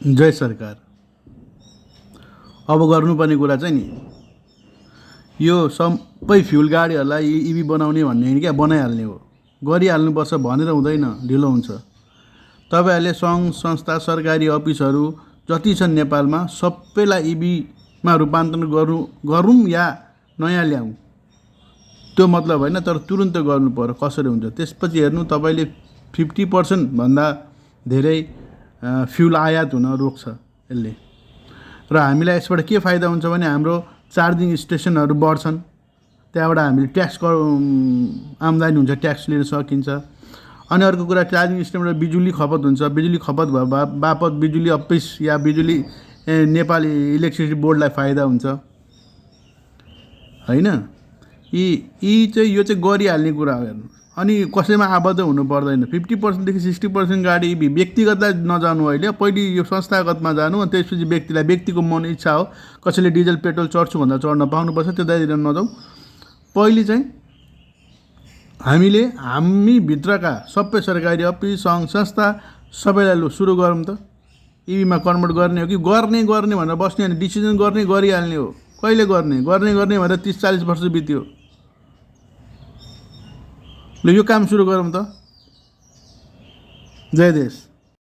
जय सरकार। अब गर्नुपर्ने कुरा चाहिँ नि यो सबै फ्युल गाडीहरूलाई इभी बनाउने भन्ने होइन क्या, बनाइहाल्ने हो। गरिहाल्नुपर्छ भनेर हुँदैन, ढिलो हुन्छ। तपाईँहरूले सङ्घ संस्था सरकारी अफिसहरू जति छन् नेपालमा सबैलाई इभीमा रूपान्तरण गरौँ या नयाँ ल्याउँ, त्यो मतलब होइन। तर तुरुन्त गर्नु पर्यो, कसरी हुन्छ त्यसपछि हेर्नु। तपाईँले 50% भन्दा धेरै फ्युल आयात हुन रोक्छ यसले। र हामीलाई यसबाट के फाइदा हुन्छ भने हाम्रो चार्जिङ स्टेसनहरू बढ्छन्, त्यहाँबाट हामीले ट्याक्स आम्दानी हुन्छ, ट्याक्स लिन सकिन्छ। अनि अर्को कुरा, चार्जिङ स्टेसनबाट बिजुली खपत हुन्छ। बिजुली खपत भए बापत बिजुली अफिस या बिजुली नेपाली इलेक्ट्रिसिटी बोर्डलाई फाइदा हुन्छ होइन। यी चाहिँ यो चाहिँ गरिहाल्ने कुरा हो हेर्नु। अनि कसैमा आबद्ध हुनु पर्दैन। 50% देखि 60% गाडी व्यक्तिगतलाई नजानु, अहिले पहिले यो संस्थागतमा जानु, अनि त्यसपछि व्यक्तिलाई, व्यक्तिको मन इच्छा हो कसैले डिजल पेट्रोल चढ्छु भन्दा चढ्न पाउनुपर्छ, त्यतातिर नजाउँ। पहिले चाहिँ हामी भित्रका सबै सरकारी अफिस सङ्घ संस्था सबैलाई सुरु गरौँ त। इभीमा कन्भर्ट गर्ने हो कि गर्ने भनेर बस्ने होइन, डिसिजन गरिहाल्ने हो। कहिले गर्ने भनेर 30-40 वर्ष बित्यो। ल यो काम सुरु गरौँ त। जय देश।